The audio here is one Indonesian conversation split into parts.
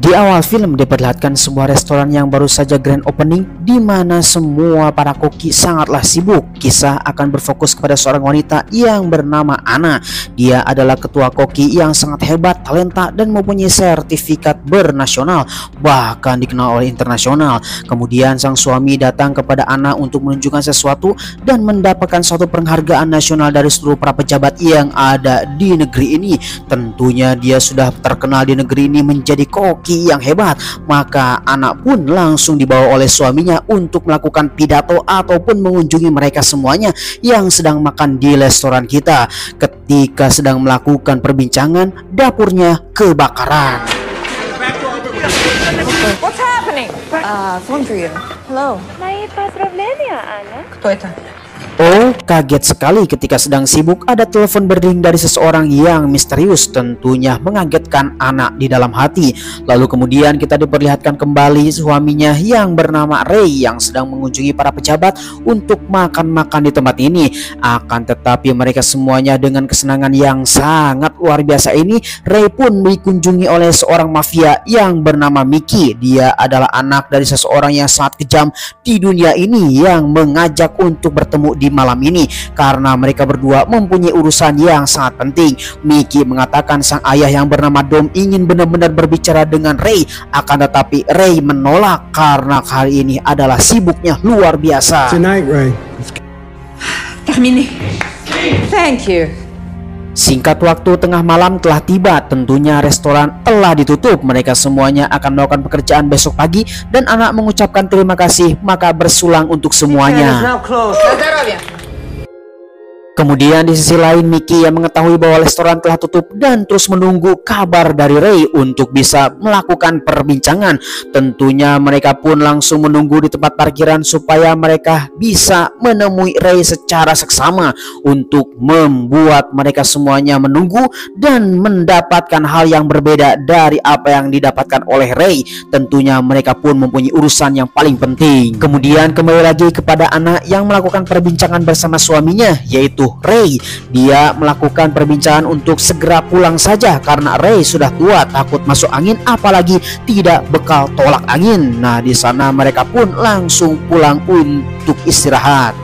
Di awal film diperlihatkan sebuah restoran yang baru saja grand opening, di mana semua para koki sangatlah sibuk. Kisah akan berfokus kepada seorang wanita yang bernama Anna. Dia adalah ketua koki yang sangat hebat, talenta, dan mempunyai sertifikat bernasional, bahkan dikenal oleh internasional. Kemudian sang suami datang kepada Anna untuk menunjukkan sesuatu dan mendapatkan suatu penghargaan nasional dari seluruh para pejabat yang ada di negeri ini. Tentunya dia sudah terkenal di negeri ini menjadi koki yang hebat. Maka anak pun langsung dibawa oleh suaminya untuk melakukan pidato ataupun mengunjungi mereka semuanya yang sedang makan di restoran kita. Ketika sedang melakukan perbincangan, dapurnya kebakaran. What's happening? Phone for you. Hello. Мои поздравления, Анна. Кто это? Oh, kaget sekali ketika sedang sibuk ada telepon berdering dari seseorang yang misterius, tentunya mengagetkan anak di dalam hati. Lalu kemudian kita diperlihatkan kembali suaminya yang bernama Ray yang sedang mengunjungi para pejabat untuk makan-makan di tempat ini. Akan tetapi mereka semuanya dengan kesenangan yang sangat luar biasa ini, Ray pun dikunjungi oleh seorang mafia yang bernama Mickey. Dia adalah anak dari seseorang yang sangat kejam di dunia ini yang mengajak untuk bertemu di malam ini karena mereka berdua mempunyai urusan yang sangat penting. Mickey mengatakan sang ayah yang bernama Dom ingin benar-benar berbicara dengan Ray, akan tetapi Ray menolak karena kali ini adalah sibuknya luar biasa. Tonight, Ray. Terminé. Thank you. Singkat waktu tengah malam telah tiba, tentunya restoran telah ditutup. Mereka semuanya akan melakukan pekerjaan besok pagi dan anak mengucapkan terima kasih, maka bersulang untuk semuanya. Kemudian di sisi lain Mickey yang mengetahui bahwa restoran telah tutup dan terus menunggu kabar dari Ray untuk bisa melakukan perbincangan. Tentunya mereka pun langsung menunggu di tempat parkiran supaya mereka bisa menemui Ray secara seksama untuk membuat mereka semuanya menunggu dan mendapatkan hal yang berbeda dari apa yang didapatkan oleh Ray. Tentunya mereka pun mempunyai urusan yang paling penting. Kemudian kembali lagi kepada anak yang melakukan perbincangan bersama suaminya, yaitu Ray. Dia melakukan perbincangan untuk segera pulang saja karena Ray sudah tua, takut masuk angin, apalagi tidak bekal tolak angin. Nah, di sana mereka pun langsung pulang untuk istirahat.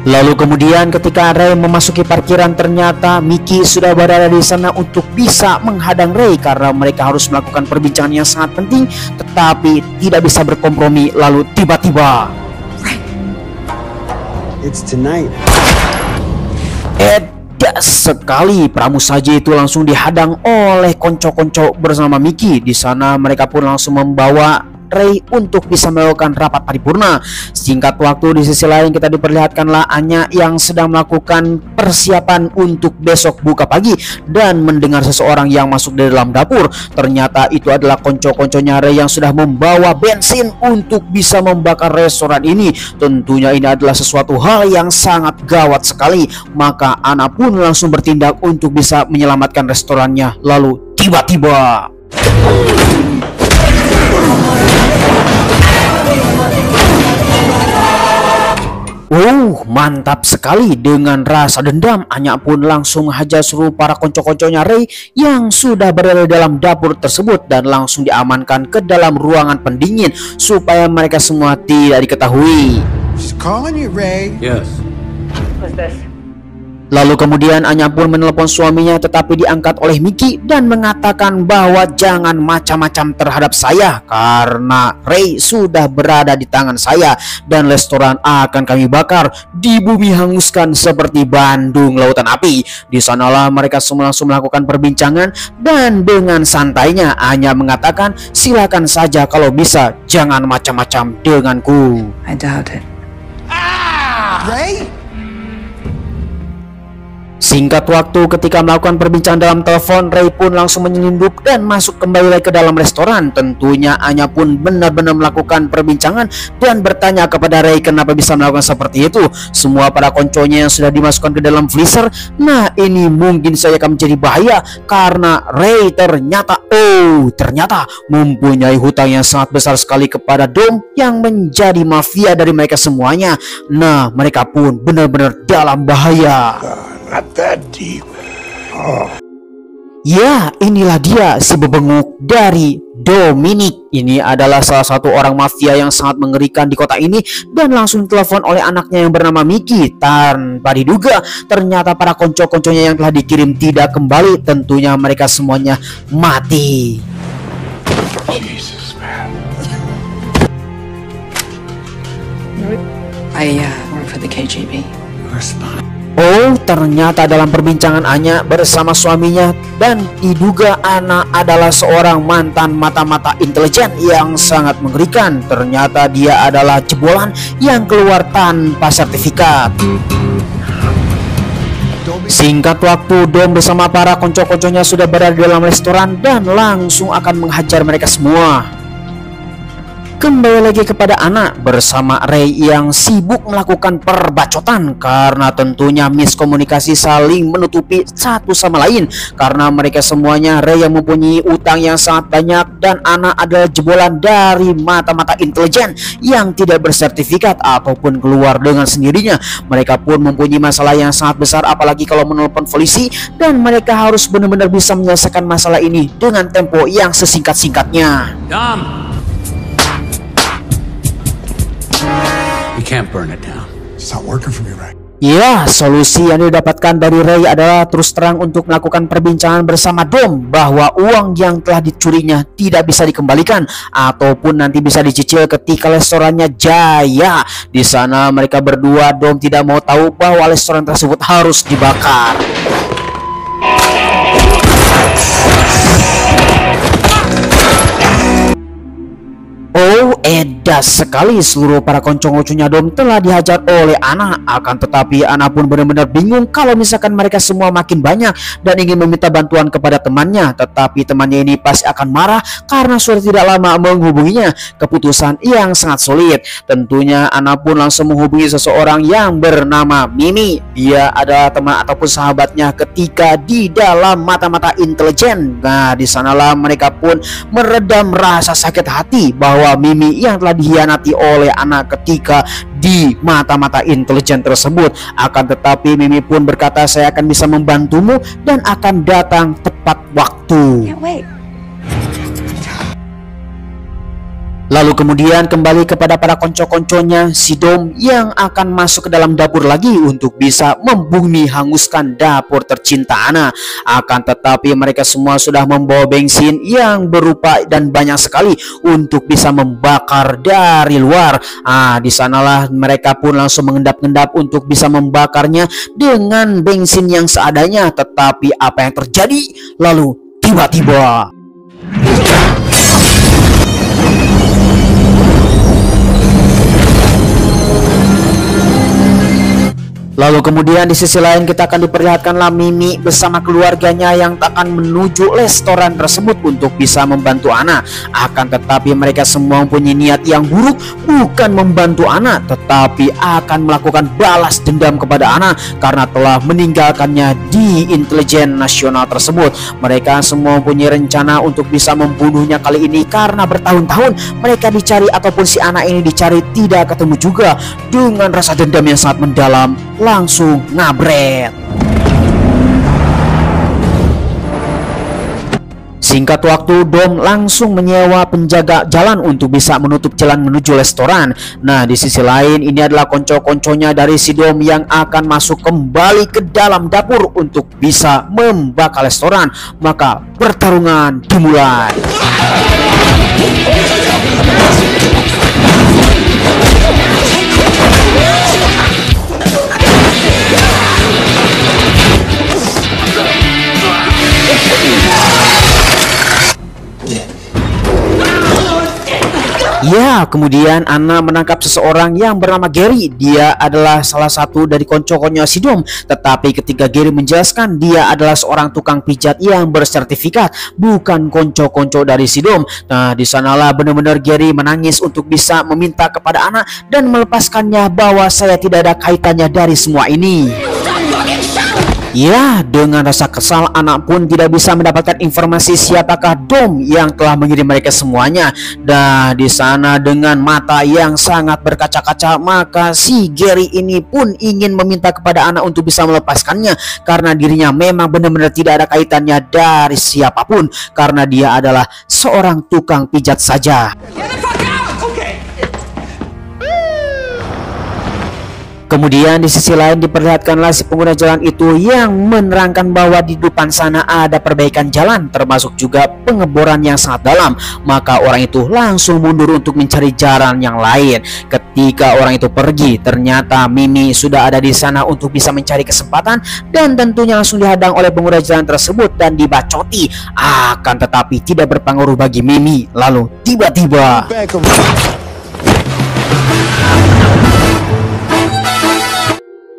Lalu kemudian ketika Ray memasuki parkiran, ternyata Mickey sudah berada di sana untuk bisa menghadang Ray karena mereka harus melakukan perbincangan yang sangat penting tetapi tidak bisa berkompromi. Lalu tiba-tiba It's tonight. edas sekali, pramusaja itu langsung dihadang oleh konco-konco bersama Mickey. Di sana mereka pun langsung membawa Ray untuk bisa melakukan rapat paripurna. Singkat waktu di sisi lain kita diperlihatkanlah Anya yang sedang melakukan persiapan untuk besok buka pagi dan mendengar seseorang yang masuk dari dalam dapur. Ternyata itu adalah konco-konconya Ray yang sudah membawa bensin untuk bisa membakar restoran ini. Tentunya ini adalah sesuatu hal yang sangat gawat sekali. Maka Anna pun langsung bertindak untuk bisa menyelamatkan restorannya. Lalu tiba-tiba mantap sekali. Dengan rasa dendam, Anya pun langsung hajar seluruh para konco-konconya Ray yang sudah berada dalam dapur tersebut dan langsung diamankan ke dalam ruangan pendingin supaya mereka semua tidak diketahui. She's calling you, Ray. Yes. Who's this? Lalu kemudian Anya pun menelepon suaminya tetapi diangkat oleh Mickey dan mengatakan bahwa jangan macam-macam terhadap saya karena Ray sudah berada di tangan saya dan restoran akan kami bakar, di bumi hanguskan seperti Bandung lautan api. Di sanalah mereka semua langsung melakukan perbincangan dan dengan santainya Anya mengatakan silakan saja kalau bisa jangan macam-macam denganku. I doubt it. Ray? Singkat waktu ketika melakukan perbincangan dalam telepon, Ray pun langsung menyelundup dan masuk kembali lagi ke dalam restoran. Tentunya Anya pun benar-benar melakukan perbincangan dan bertanya kepada Ray kenapa bisa melakukan seperti itu. Semua para konconya yang sudah dimasukkan ke dalam freezer. Nah, ini mungkin saja akan menjadi bahaya karena Ray ternyata mempunyai hutang yang sangat besar sekali kepada Dom yang menjadi mafia dari mereka semuanya. Nah, mereka pun benar-benar dalam bahaya. Not that deep. Ya, inilah dia si bebenguk dari Dominic. Ini adalah salah satu orang mafia yang sangat mengerikan di kota ini dan langsung ditelepon oleh anaknya yang bernama Mickey. Tanpa diduga, ternyata para konco-konconya yang telah dikirim tidak kembali. Tentunya mereka semuanya mati. Jesus, man. I work for the KGB. Oh, ternyata dalam perbincangan Anya bersama suaminya dan diduga Ana adalah seorang mantan mata-mata intelijen yang sangat mengerikan. Ternyata dia adalah jebolan yang keluar tanpa sertifikat. Singkat waktu, Dom bersama para konco-konconya sudah berada di dalam restoran dan langsung akan menghajar mereka semua. Kembali lagi kepada Ana bersama Ray yang sibuk melakukan perbacotan karena tentunya miskomunikasi saling menutupi satu sama lain karena mereka semuanya Ray yang mempunyai utang yang sangat banyak dan Ana adalah jebolan dari mata-mata intelijen yang tidak bersertifikat ataupun keluar dengan sendirinya. Mereka pun mempunyai masalah yang sangat besar apalagi kalau menelpon polisi dan mereka harus benar-benar bisa menyelesaikan masalah ini dengan tempo yang sesingkat-singkatnya. You can't burn it down. It's not working for me, right? Ya, solusi yang didapatkan dari Ray adalah terus terang untuk melakukan perbincangan bersama Dom bahwa uang yang telah dicurinya tidak bisa dikembalikan ataupun nanti bisa dicicil ketika restorannya jaya. Di sana mereka berdua, Dom tidak mau tahu bahwa restoran tersebut harus dibakar. Oh, edas sekali seluruh para konco-konconya Dom telah dihajar oleh Ana. Akan tetapi Ana pun benar-benar bingung kalau misalkan mereka semua makin banyak dan ingin meminta bantuan kepada temannya. Tetapi temannya ini pasti akan marah karena sudah tidak lama menghubunginya. Keputusan yang sangat sulit. Tentunya Ana pun langsung menghubungi seseorang yang bernama Mimi. Dia adalah teman ataupun sahabatnya ketika di dalam mata-mata intelijen. Nah, di sanalah mereka pun meredam rasa sakit hati bahwa Mimi yang telah dikhianati oleh Ana ketika di mata-mata intelijen tersebut. Akan tetapi Mimi pun berkata, saya akan bisa membantumu dan akan datang tepat waktu. Can't wait. Lalu kemudian kembali kepada para konco-konconya si Dom yang akan masuk ke dalam dapur lagi untuk bisa membumi hanguskan dapur tercinta Ana. Akan tetapi mereka semua sudah membawa bensin yang berupa dan banyak sekali untuk bisa membakar dari luar. Di sanalah mereka pun langsung mengendap-endap untuk bisa membakarnya dengan bensin yang seadanya. Tetapi apa yang terjadi? Lalu tiba-tiba lalu kemudian di sisi lain kita akan diperlihatkanlah Mimi bersama keluarganya yang akan menuju restoran tersebut untuk bisa membantu Ana. Akan tetapi mereka semua mempunyai niat yang buruk, bukan membantu Ana tetapi akan melakukan balas dendam kepada Ana karena telah meninggalkannya di intelijen nasional tersebut. Mereka semua mempunyai rencana untuk bisa membunuhnya kali ini karena bertahun-tahun mereka dicari ataupun si Ana ini dicari tidak ketemu juga. Dengan rasa dendam yang sangat mendalam langsung ngabret. Singkat waktu, Dom langsung menyewa penjaga jalan untuk bisa menutup jalan menuju restoran. Nah, di sisi lain ini adalah konco-konconya dari si Dom yang akan masuk kembali ke dalam dapur untuk bisa membakar restoran. Maka pertarungan dimulai. Ya, Ya, kemudian Anna menangkap seseorang yang bernama Gary. Dia adalah salah satu dari konco-konco si Dom. Tetapi ketika Gary menjelaskan dia adalah seorang tukang pijat yang bersertifikat, bukan konco-konco dari si Dom. Nah, di sanalah benar-benar Gary menangis untuk bisa meminta kepada Anna dan melepaskannya bahwa saya tidak ada kaitannya dari semua ini. Ya, dengan rasa kesal, anak pun tidak bisa mendapatkan informasi siapakah Dom yang telah mengirim mereka semuanya. Dan di sana dengan mata yang sangat berkaca-kaca, maka si Gary ini pun ingin meminta kepada anak untuk bisa melepaskannya karena dirinya memang benar-benar tidak ada kaitannya dari siapapun karena dia adalah seorang tukang pijat saja. Kemudian di sisi lain diperlihatkanlah si pengguna jalan itu yang menerangkan bahwa di depan sana ada perbaikan jalan termasuk juga pengeboran yang sangat dalam. Maka orang itu langsung mundur untuk mencari jalan yang lain. Ketika orang itu pergi, ternyata Mimi sudah ada di sana untuk bisa mencari kesempatan dan tentunya langsung dihadang oleh pengguna jalan tersebut dan dibacoti. Akan tetapi tidak berpengaruh bagi Mimi. Lalu tiba-tiba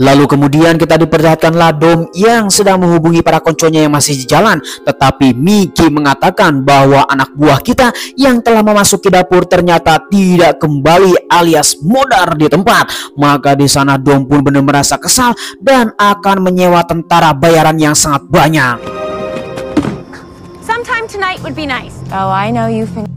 lalu kemudian kita diperlihatkanlah Dom yang sedang menghubungi para konconya yang masih di jalan. Tetapi Mickey mengatakan bahwa anak buah kita yang telah memasuki dapur ternyata tidak kembali alias modar di tempat. Maka di sana Dom pun benar merasa kesal dan akan menyewa tentara bayaran yang sangat banyak. Sometime tonight would be nice. Oh, I know you've been...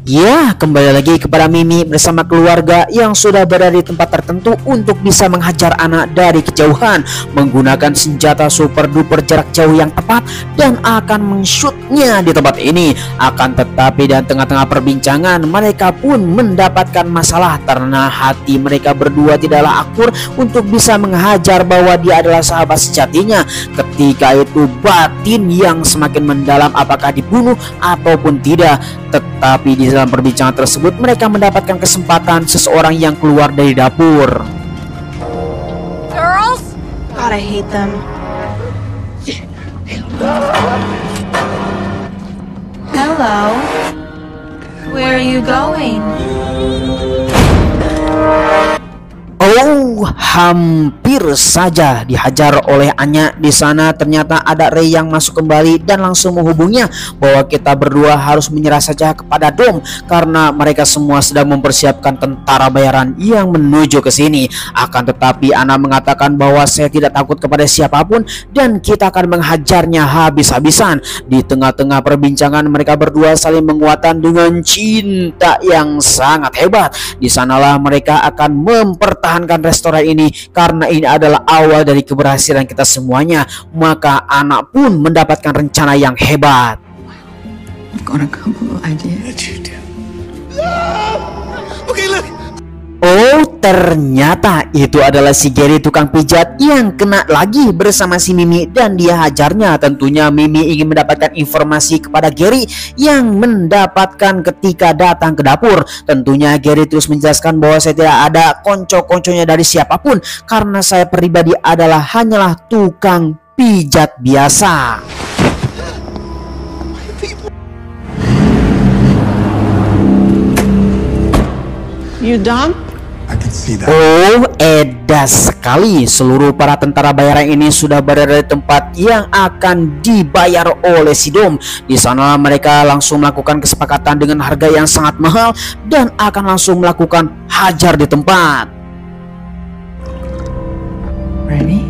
Ya, kembali lagi kepada Mimi bersama keluarga yang sudah berada di tempat tertentu untuk bisa menghajar anak dari kejauhan menggunakan senjata super duper jarak jauh yang tepat dan akan men-shootnya di tempat ini. Akan tetapi dan tengah-tengah perbincangan mereka pun mendapatkan masalah karena hati mereka berdua tidaklah akur untuk bisa menghajar bahwa dia adalah sahabat sejatinya. Ketika itu batin yang semakin mendalam apakah dibunuh ataupun tidak. Tetapi di dalam perbincangan tersebut mereka mendapatkan kesempatan seseorang yang keluar dari dapur. Girls? God, I hate them. Hello. Where are you going? Oh, hampir saja dihajar oleh Anya. Di sana ternyata ada Ray yang masuk kembali dan langsung menghubungnya bahwa kita berdua harus menyerah saja kepada Dom karena mereka semua sedang mempersiapkan tentara bayaran yang menuju ke sini. Akan tetapi Ana mengatakan bahwa saya tidak takut kepada siapapun dan kita akan menghajarnya habis-habisan. Di tengah-tengah perbincangan mereka berdua saling menguatkan dengan cinta yang sangat hebat. Di sanalah mereka akan mempertahankan restoran ini karena ini adalah awal dari keberhasilan kita semuanya. Maka anak pun mendapatkan rencana yang hebat. I've got a couple of ideas. That you do. Oh, ternyata itu adalah si Gary tukang pijat yang kena lagi bersama si Mimi dan dia hajarnya. Tentunya Mimi ingin mendapatkan informasi kepada Gary yang mendapatkan ketika datang ke dapur. Tentunya Gary terus menjelaskan bahwa saya tidak ada konco-konconya dari siapapun karena saya pribadi adalah hanyalah tukang pijat biasa. You done? I can see that. Oh, edas sekali. Seluruh para tentara bayaran ini sudah berada di tempat yang akan dibayar oleh si Dom. Di sana mereka langsung melakukan kesepakatan dengan harga yang sangat mahal dan akan langsung melakukan hajar di tempat. Ready?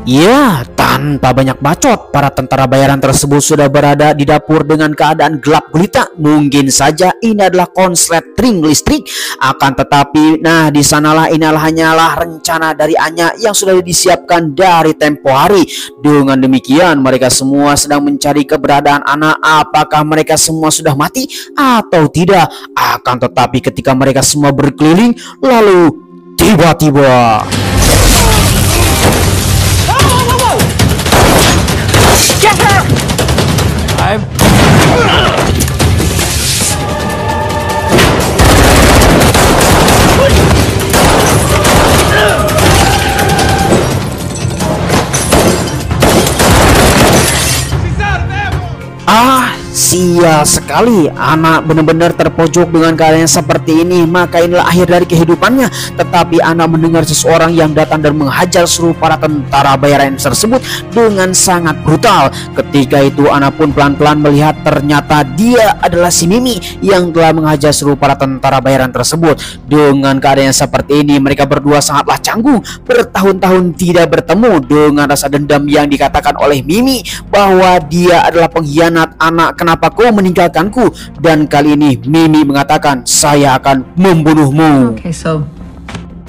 Ya, tanpa banyak bacot, para tentara bayaran tersebut sudah berada di dapur dengan keadaan gelap gulita. Mungkin saja ini adalah konsletting listrik. Akan tetapi, nah di sanalah inilah hanyalah rencana dari Anya yang sudah disiapkan dari tempo hari. Dengan demikian, mereka semua sedang mencari keberadaan anak. Apakah mereka semua sudah mati atau tidak? Akan tetapi ketika mereka semua berkeliling, lalu tiba-tiba Sial sekali, anak benar-benar terpojok dengan keadaan seperti ini. Maka inilah akhir dari kehidupannya. Tetapi anak mendengar seseorang yang datang dan menghajar seluruh para tentara bayaran tersebut dengan sangat brutal. Ketika itu anak pun pelan-pelan melihat ternyata dia adalah si Mimi yang telah menghajar seluruh para tentara bayaran tersebut. Dengan keadaan seperti ini mereka berdua sangatlah canggung. Bertahun-tahun tidak bertemu dengan rasa dendam yang dikatakan oleh Mimi bahwa dia adalah pengkhianat. Anak, kenapa kau meninggalkanku? Dan kali ini Mimi mengatakan, saya akan membunuhmu. Okay, so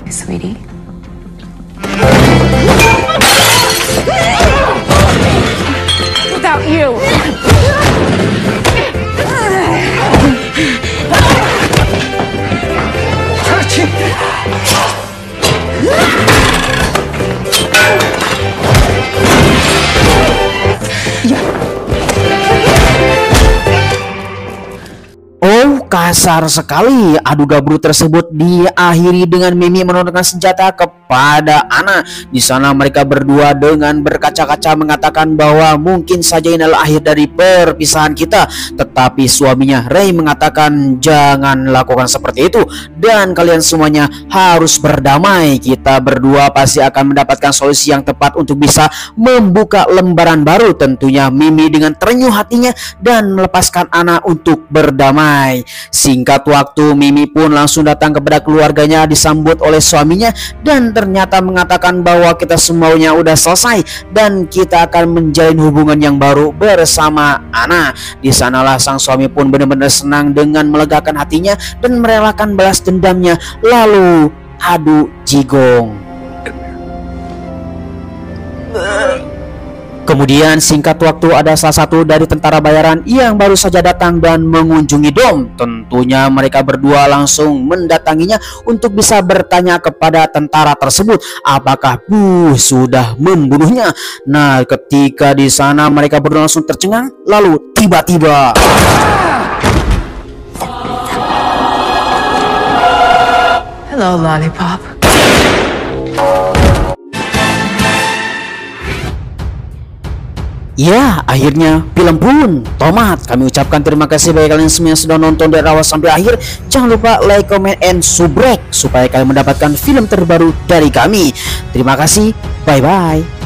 Sweetie. Without you. Oh, kasar sekali. Adu gabru tersebut diakhiri dengan Mimi menodongkan senjata kepada Ana. Di sana mereka berdua dengan berkaca-kaca mengatakan bahwa mungkin saja ini adalah akhir dari perpisahan kita. Tetapi suaminya Ray mengatakan jangan lakukan seperti itu dan kalian semuanya harus berdamai. Kita berdua pasti akan mendapatkan solusi yang tepat untuk bisa membuka lembaran baru. Tentunya Mimi dengan terenyuh hatinya dan melepaskan Ana untuk berdamai. Singkat waktu Mimi pun langsung datang kepada keluarganya disambut oleh suaminya dan ternyata mengatakan bahwa kita semuanya udah selesai dan kita akan menjalin hubungan yang baru bersama Ana. Di sanalah sang suami pun benar-benar senang dengan melegakan hatinya dan merelakan balas dendamnya. Lalu adu jigong. Kemudian singkat waktu ada salah satu dari tentara bayaran yang baru saja datang dan mengunjungi Dom. Tentunya mereka berdua langsung mendatanginya untuk bisa bertanya kepada tentara tersebut apakah sudah membunuhnya. Nah, ketika di sana mereka berdua langsung tercengang. Lalu tiba-tiba hello, lollipop. ya, akhirnya film pun tamat. Kami ucapkan terima kasih bagi kalian semua yang sudah nonton dari awal sampai akhir. Jangan lupa like, comment, and subscribe supaya kalian mendapatkan film terbaru dari kami. Terima kasih, bye-bye.